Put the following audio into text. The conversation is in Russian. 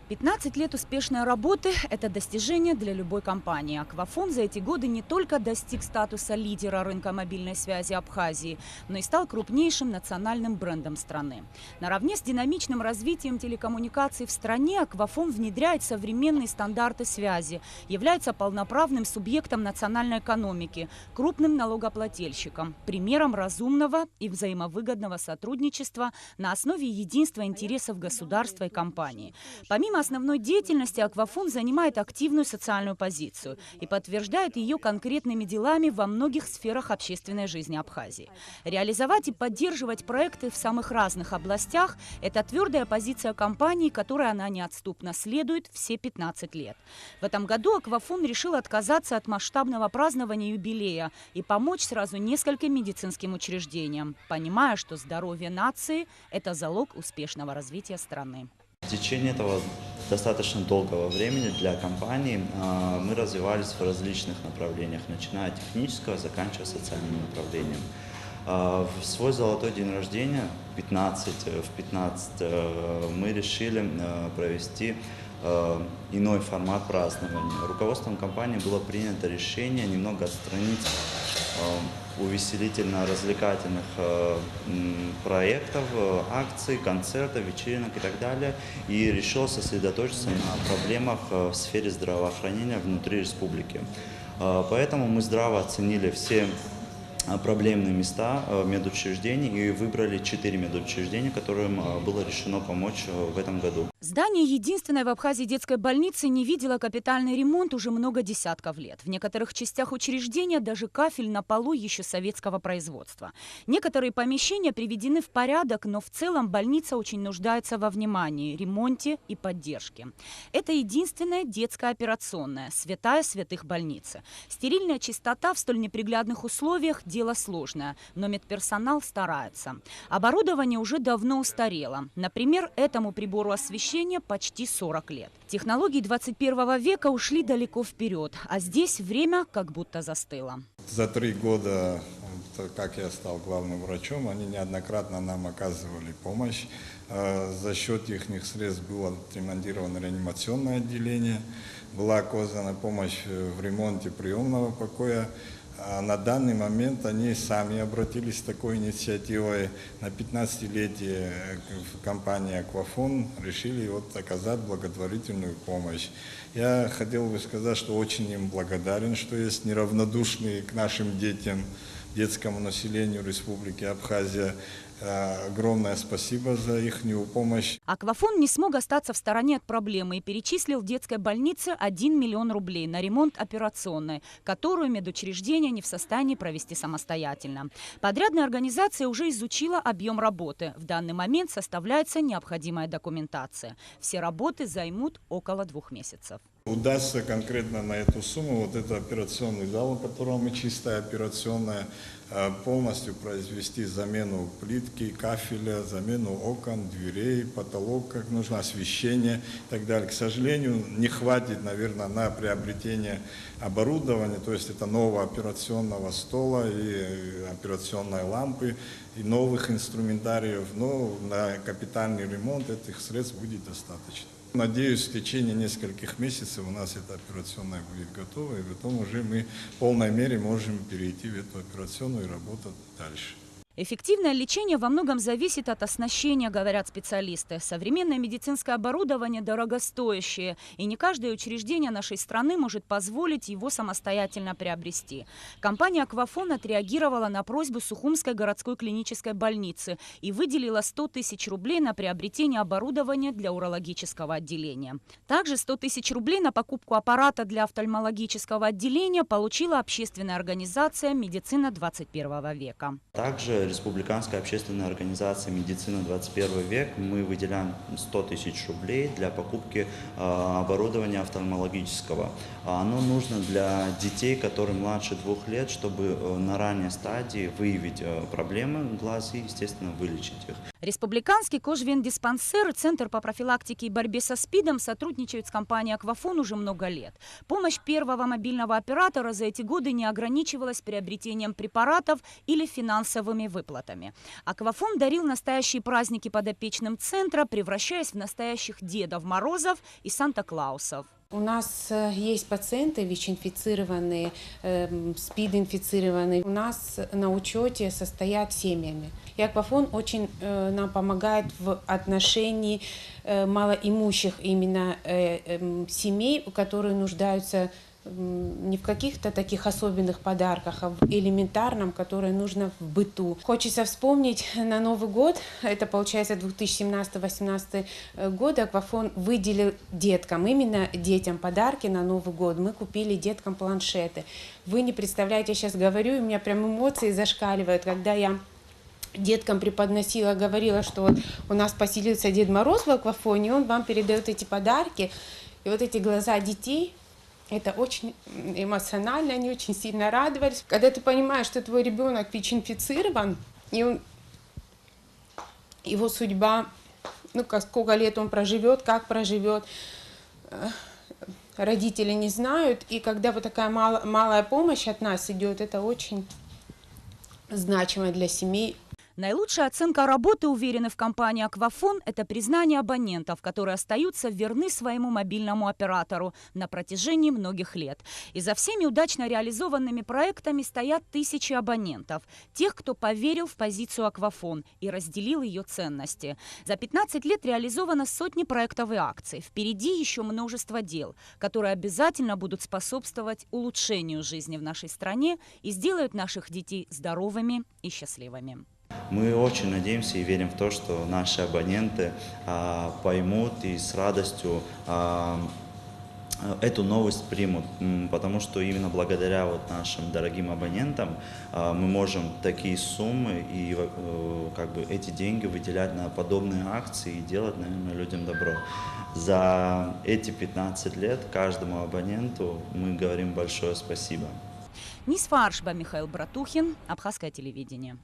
15 лет успешной работы – это достижение для любой компании. Аквафон за эти годы не только достиг статуса лидера рынка мобильной связи Абхазии, но и стал крупнейшим национальным брендом страны. Наравне с динамичным развитием телекоммуникаций в стране Аквафон внедряет современные стандарты связи, является полноправным субъектом национальной экономики, крупным налогоплательщиком, примером разумного и взаимовыгодного сотрудничества на основе единства интересов государства и компании. Помимо основной деятельности, Аквафон занимает активную социальную позицию и подтверждает ее конкретными делами во многих сферах общественной жизни Абхазии. Реализовать и поддерживать проекты в самых разных областях – это твердая позиция компании, которой она неотступно следует все 15 лет. В этом году Аквафон решил отказаться от масштабного празднования юбилея и помочь сразу нескольким медицинским учреждениям, понимая, что здоровье нации – это залог успешного развития страны. В течение этого достаточно долгого времени для компании мы развивались в различных направлениях, начиная от технического, заканчивая социальным направлением. В свой золотой день рождения, в 15, мы решили провести иной формат празднования. Руководством компании было принято решение немного отстранить увеселительно-развлекательных проектов, акций, концертов, вечеринок и так далее, и решил сосредоточиться на проблемах в сфере здравоохранения внутри республики. Поэтому мы здраво оценили все проблемные места медучреждений и выбрали 4 медучреждения, которым было решено помочь в этом году. Здание единственной в Абхазии детской больницы не видело капитальный ремонт уже много десятков лет. В некоторых частях учреждения даже кафель на полу еще советского производства. Некоторые помещения приведены в порядок, но в целом больница очень нуждается во внимании, ремонте и поддержке. Это единственная детская операционная, святая святых больницы. Стерильная чистота в столь неприглядных условиях – дело сложное, но медперсонал старается. Оборудование уже давно устарело. Например, этому прибору освещения почти 40 лет. Технологии 21 века ушли далеко вперед, а здесь время как будто застыло. За 3 года, как я стал главным врачом, они неоднократно нам оказывали помощь. За счет их средств было отремонтировано реанимационное отделение, была оказана помощь в ремонте приемного покоя. А на данный момент они сами обратились с такой инициативой. На 15-летие компании «Аквафон» решили оказать благотворительную помощь. Я хотел бы сказать, что очень им благодарен, что есть неравнодушные к нашим детям, детскому населению Республики Абхазия. Огромное спасибо за их помощь. Аквафон не смог остаться в стороне от проблемы и перечислил в детской больнице 1 миллион рублей на ремонт операционной, которую медучреждение не в состоянии провести самостоятельно. Подрядная организация уже изучила объем работы. В данный момент составляется необходимая документация. Все работы займут около 2 месяцев. Удастся конкретно на эту сумму, это операционный зал, в котором мы чистая операционная, полностью произвести замену плитки, кафеля, замену окон, дверей, потолок, как нужно, освещение и так далее. К сожалению, не хватит, наверное, на приобретение оборудования, то есть это нового операционного стола и операционной лампы, и новых инструментариев, но на капитальный ремонт этих средств будет достаточно. Надеюсь, в течение нескольких месяцев у нас эта операционная будет готова, и потом уже мы в полной мере можем перейти в эту операционную и работать дальше. Эффективное лечение во многом зависит от оснащения, говорят специалисты. Современное медицинское оборудование дорогостоящее, и не каждое учреждение нашей страны может позволить его самостоятельно приобрести. Компания «Аквафон» отреагировала на просьбу Сухумской городской клинической больницы и выделила 100 тысяч рублей на приобретение оборудования для урологического отделения. Также 100 тысяч рублей на покупку аппарата для офтальмологического отделения получила общественная организация «Медицина 21 века». Также Республиканская общественная организация «Медицина 21 век» мы выделяем 100 тысяч рублей для покупки оборудования офтальмологического. Оно нужно для детей, которым младше 2 лет, чтобы на ранней стадии выявить проблемы глаз и, естественно, вылечить их. Республиканский кожвендиспансер и Центр по профилактике и борьбе со СПИДом сотрудничают с компанией «Аквафон» уже много лет. Помощь первого мобильного оператора за эти годы не ограничивалась приобретением препаратов или финансовыми выплатами. Аквафон дарил настоящие праздники подопечным центра, превращаясь в настоящих Дедов Морозов и Санта-Клаусов. У нас есть пациенты ВИЧ-инфицированные, СПИД-инфицированные. У нас на учете состоят семьями. И Аквафон очень нам помогает в отношении малоимущих именно семей, которые нуждаются не в каких-то таких особенных подарках, а в элементарном, которое нужно в быту. Хочется вспомнить на Новый год, это получается 2017-2018 годы, Аквафон выделил деткам, именно детям подарки на Новый год. Мы купили деткам планшеты. Вы не представляете, я сейчас говорю, и у меня прям эмоции зашкаливают, когда я деткам преподносила, говорила, что вот у нас поселился Дед Мороз в Аквафоне, он вам передает эти подарки. И вот эти глаза детей, это очень эмоционально, они очень сильно радовались. Когда ты понимаешь, что твой ребенок ВИЧ-инфицирован, и его судьба, сколько лет он проживет, как проживет, родители не знают. И когда вот такая малая помощь от нас идет, это очень значимо для семей. Наилучшая оценка работы, уверены в компании «Аквафон», это признание абонентов, которые остаются верны своему мобильному оператору на протяжении многих лет. И за всеми удачно реализованными проектами стоят тысячи абонентов, тех, кто поверил в позицию «Аквафон» и разделил ее ценности. За 15 лет реализовано сотни проектов и акций. Впереди еще множество дел, которые обязательно будут способствовать улучшению жизни в нашей стране и сделают наших детей здоровыми и счастливыми. Мы очень надеемся и верим в то, что наши абоненты поймут и с радостью эту новость примут, потому что именно благодаря нашим дорогим абонентам мы можем такие суммы и эти деньги выделять на подобные акции и делать, наверное, людям добро. За эти 15 лет каждому абоненту мы говорим большое спасибо. Нисфа Аршба, Михаил Братухин, Абхазское телевидение.